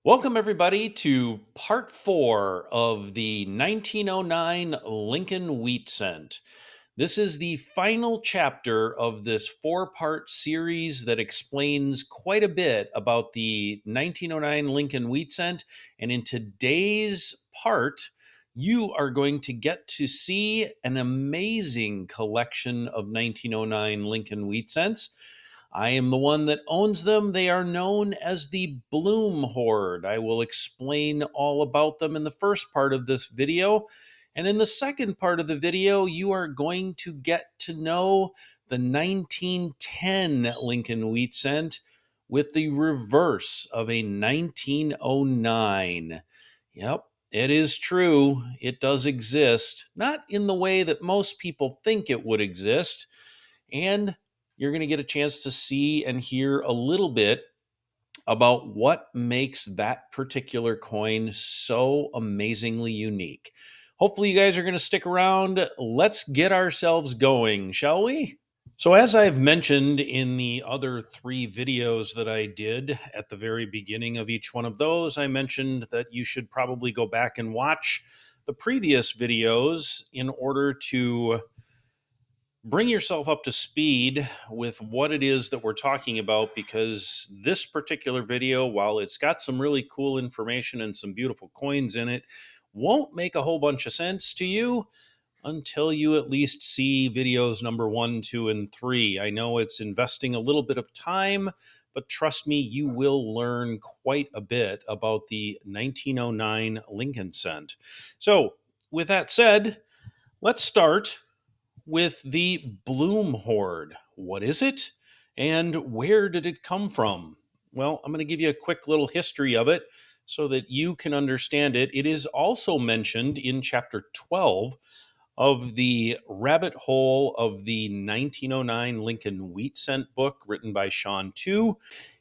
Welcome, everybody, to part four of the 1909 Lincoln Wheat Cent. This is the final chapter of this four-part series that explains quite a bit about the 1909 Lincoln Wheat Cent. And in today's part, you are going to get to see an amazing collection of 1909 Lincoln Wheat Cents. I am the one that owns them. They are known as the Bloom Horde. I will explain all about them in the first part of this video. And in the second part of the video, you are going to get to know the 1910 Lincoln Wheat Cent with the reverse of a 1909. Yep, it is true. It does exist, not in the way that most people think it would exist. And you're going to get a chance to see and hear a little bit about what makes that particular coin so amazingly unique. Hopefully, you guys are going to stick around. Let's get ourselves going, shall we? So, as I've mentioned in the other three videos that I did at the very beginning of each one of those, I mentioned that you should probably go back and watch the previous videos in order to bring yourself up to speed with what it is that we're talking about, because this particular video, while it's got some really cool information and some beautiful coins in it, won't make a whole bunch of sense to you until you at least see videos number 1, 2, and 3. I know it's investing a little bit of time, but trust me, you will learn quite a bit about the 1909 Lincoln Cent. So, with that said, let's start with the Bloom Horde. What is it? And where did it come from? Well, I'm going to give you a quick little history of it so that you can understand it. It is also mentioned in chapter 12 of the Rabbit Hole of the 1909 Lincoln Wheat Cent book written by Shawn Tew.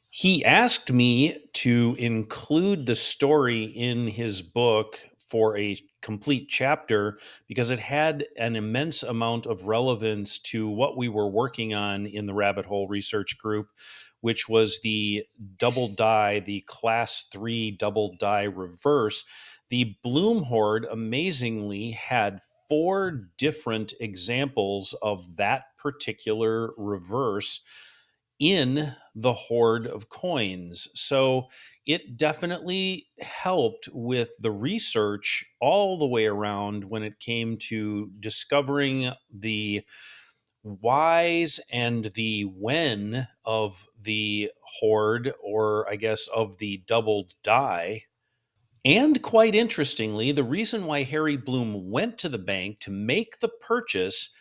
He asked me to include the story in his book for a complete chapter because it had an immense amount of relevance to what we were working on in the Rabbit Hole Research Group, which was the double die, the class 3 double die reverse. The Bloom Horde amazingly had four different examples of that particular reverse in the hoard of coins. So it definitely helped with the research all the way around when it came to discovering the whys and the when of the hoard, or I guess of the doubled die. And quite interestingly, the reason why Harry Bloom went to the bank to make the purchase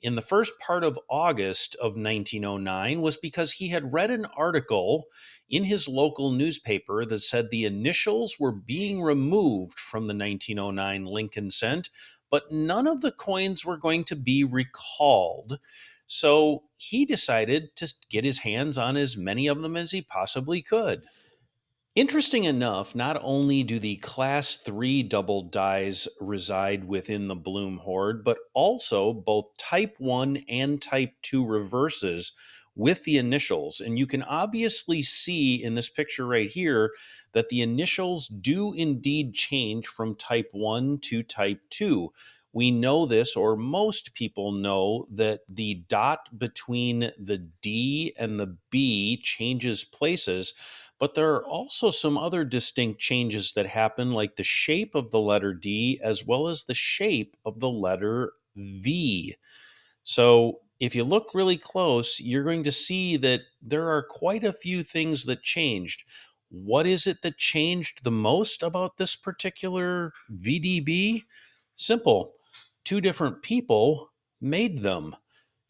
in the first part of August of 1909 was because he had read an article in his local newspaper that said the initials were being removed from the 1909 Lincoln Cent, but none of the coins were going to be recalled. So he decided to get his hands on as many of them as he possibly could. Interesting enough, not only do the class 3 double dies reside within the Bloom Horde, but also both type 1 and type 2 reverses with the initials. And you can obviously see in this picture right here that the initials do indeed change from type 1 to type 2. We know this, or most people know, that the dot between the D and the B changes places, but there are also some other distinct changes that happen, like the shape of the letter D as well as the shape of the letter V. So if you look really close, you're going to see that there are quite a few things that changed. What is it that changed the most about this particular VDB? Simple. Two different people made them.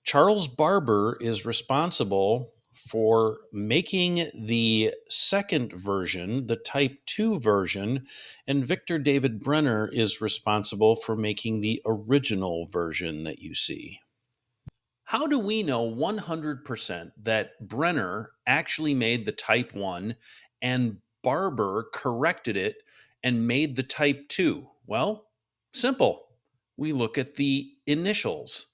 Charles Barber is responsible for making the second version, the Type 2 version, and Victor David Brenner is responsible for making the original version that you see. How do we know 100% that Brenner actually made the Type 1 and Barber corrected it and made the Type 2? Well, simple. We look at the initials,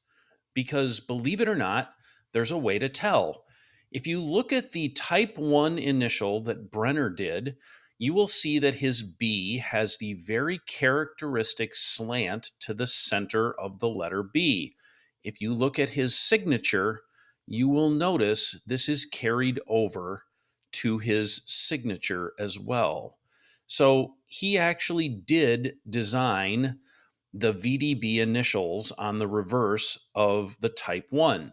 because believe it or not, there's a way to tell. If you look at the type 1 initial that Brenner did, you will see that his B has the very characteristic slant to the center of the letter B. If you look at his signature, you will notice this is carried over to his signature as well. So he actually did design the VDB initials on the reverse of the Type 1.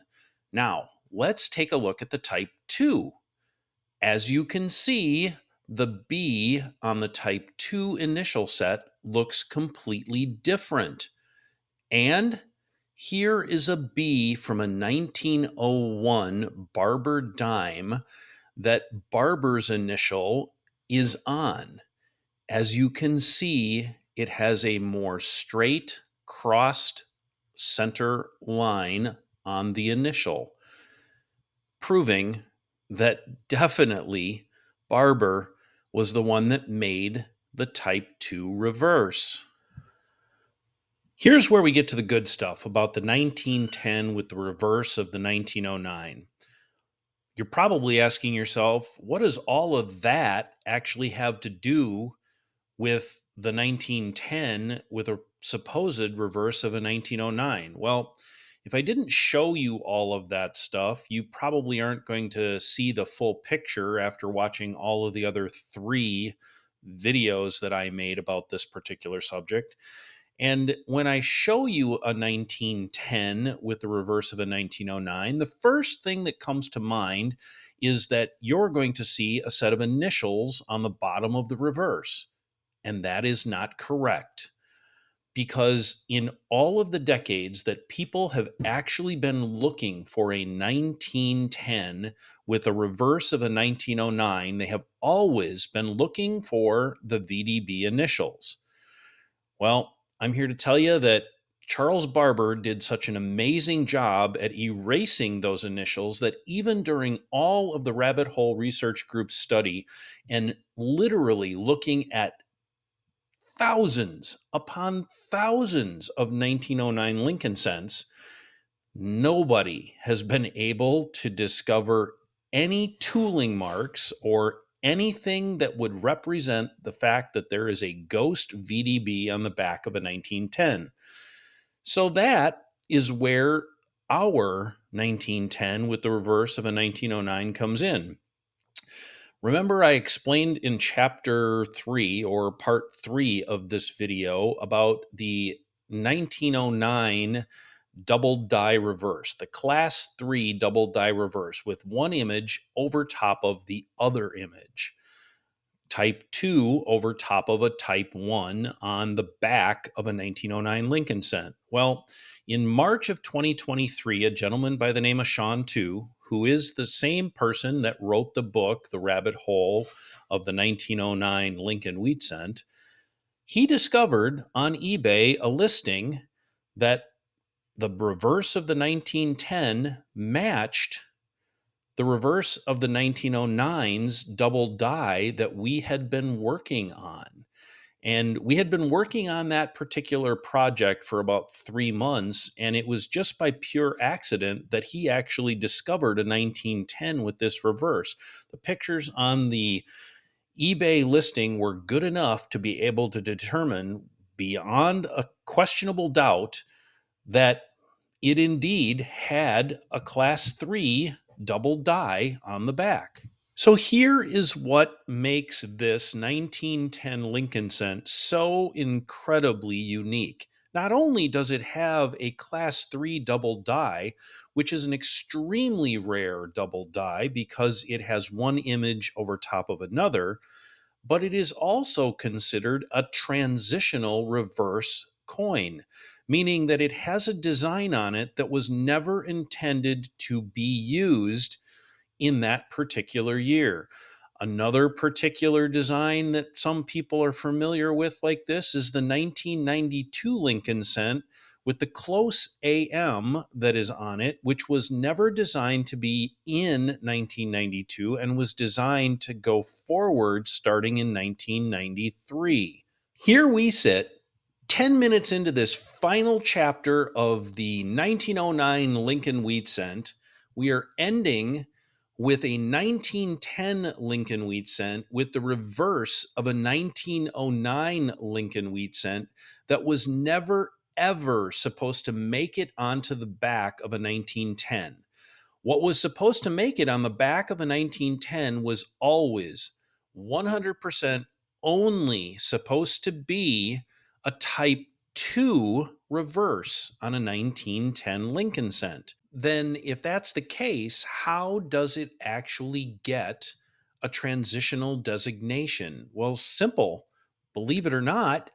Now, let's take a look at the Type 2. As you can see, the B on the Type 2 initial set looks completely different. And here is a B from a 1901 Barber dime that Barber's initial is on. As you can see, it has a more straight, crossed center line on the initial, proving that definitely Barber was the one that made the Type 2 reverse. Here's where we get to the good stuff about the 1910 with the reverse of the 1909. You're probably asking yourself, what does all of that actually have to do with the 1910 with a supposed reverse of a 1909? Well, if I didn't show you all of that stuff, you probably aren't going to see the full picture after watching all of the other 3 videos that I made about this particular subject. And when I show you a 1910 with the reverse of a 1909, the first thing that comes to mind is that you're going to see a set of initials on the bottom of the reverse. And that is not correct, because in all of the decades that people have actually been looking for a 1910 with a reverse of a 1909, they have always been looking for the VDB initials. Well, I'm here to tell you that Charles Barber did such an amazing job at erasing those initials that even during all of the Rabbit Hole Research Group's study and literally looking at thousands upon thousands of 1909 Lincoln cents, nobody has been able to discover any tooling marks or anything that would represent the fact that there is a ghost VDB on the back of a 1910. So that is where our 1910 with the reverse of a 1909 comes in. Remember, I explained in chapter 3 or part 3 of this video about the 1909 double die reverse, the class 3 double die reverse with one image over top of the other image. Type 2 over top of a Type 1 on the back of a 1909 Lincoln cent. Well, in March of 2023, a gentleman by the name of Shawn Tew, who is the same person that wrote the book, The Rabbit Hole of the 1909 Lincoln Wheat Cent, he discovered on eBay a listing that the reverse of the 1910 matched the reverse of the 1909's double die that we had been working on. And we had been working on that particular project for about 3 months, and it was just by pure accident that he actually discovered a 1910 with this reverse. The pictures on the eBay listing were good enough to be able to determine beyond a questionable doubt that it indeed had a class 3 double die on the back. So here is what makes this 1910 Lincoln cent so incredibly unique. Not only does it have a class 3 double die, which is an extremely rare double die because it has one image over top of another, but it is also considered a transitional reverse coin, meaning that it has a design on it that was never intended to be used in that particular year. Another particular design that some people are familiar with like this is the 1992 Lincoln cent with the close AM that is on it, which was never designed to be in 1992 and was designed to go forward starting in 1993. Here we sit 10 minutes into this final chapter of the 1909 Lincoln Wheat Cent. We are ending with a 1910 Lincoln wheat cent with the reverse of a 1909 Lincoln wheat cent that was never ever supposed to make it onto the back of a 1910. What was supposed to make it on the back of a 1910 was always 100% only supposed to be a type 2 reverse on a 1910 Lincoln cent. Then, if that's the case, how does it actually get a transitional designation? Well, simple. Believe it or not,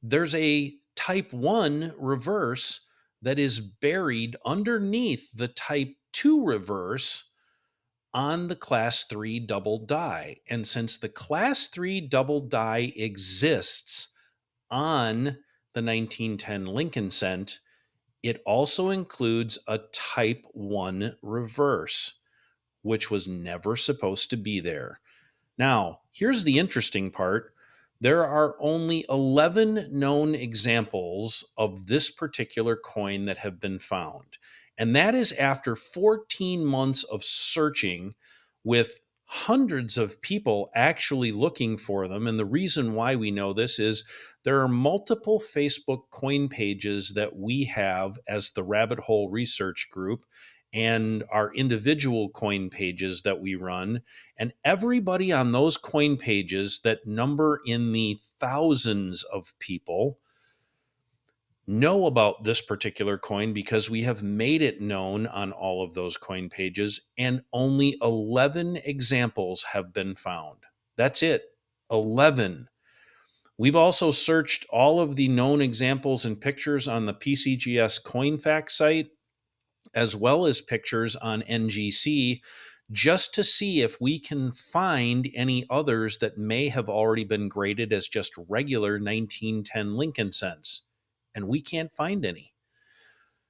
there's a type 1 reverse that is buried underneath the type 2 reverse on the class 3 double die. And since the class 3 double die exists on the 1910 Lincoln cent, it also includes a type 1 reverse, which was never supposed to be there. Now, here's the interesting part. There are only 11 known examples of this particular coin that have been found. And that is after 14 months of searching with hundreds of people actually looking for them. And the reason why we know this is there are multiple Facebook coin pages that we have as the Rabbit Hole Research Group and our individual coin pages that we run. And everybody on those coin pages that number in the thousands of people know about this particular coin because we have made it known on all of those coin pages, and only 11 examples have been found. That's it, 11. We've also searched all of the known examples and pictures on the PCGS CoinFact site, as well as pictures on NGC, just to see if we can find any others that may have already been graded as just regular 1910 Lincoln cents. And we can't find any.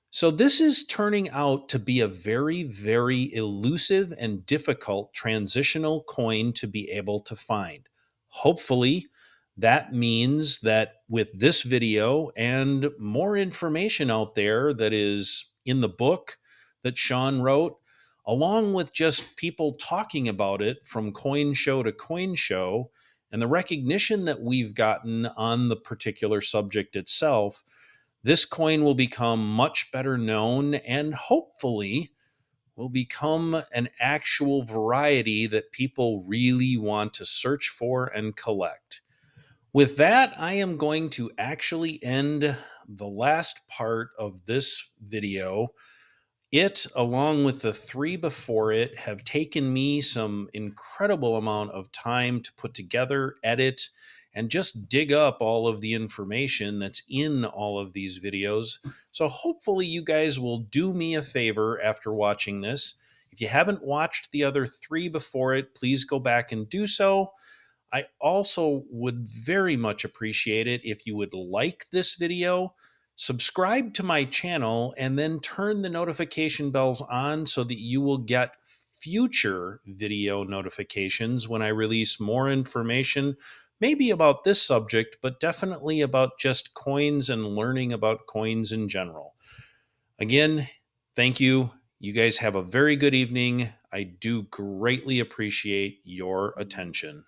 So this is turning out to be a very, very elusive and difficult transitional coin to be able to find. Hopefully, that means that with this video and more information out there that is in the book that Shawn wrote, along with just people talking about it from coin show to coin show, and the recognition that we've gotten on the particular subject itself, this coin will become much better known and hopefully will become an actual variety that people really want to search for and collect. With that, I am going to actually end the last part of this video. It, along with the three before it, have taken me some incredible amount of time to put together, edit, and just dig up all of the information that's in all of these videos. So hopefully you guys will do me a favor after watching this. If you haven't watched the other three before it, please go back and do so. I also would very much appreciate it if you would like this video, subscribe to my channel, and then turn the notification bells on so that you will get future video notifications when I release more information, maybe about this subject, but definitely about just coins and learning about coins in general. Again, thank you. You guys have a very good evening. I do greatly appreciate your attention.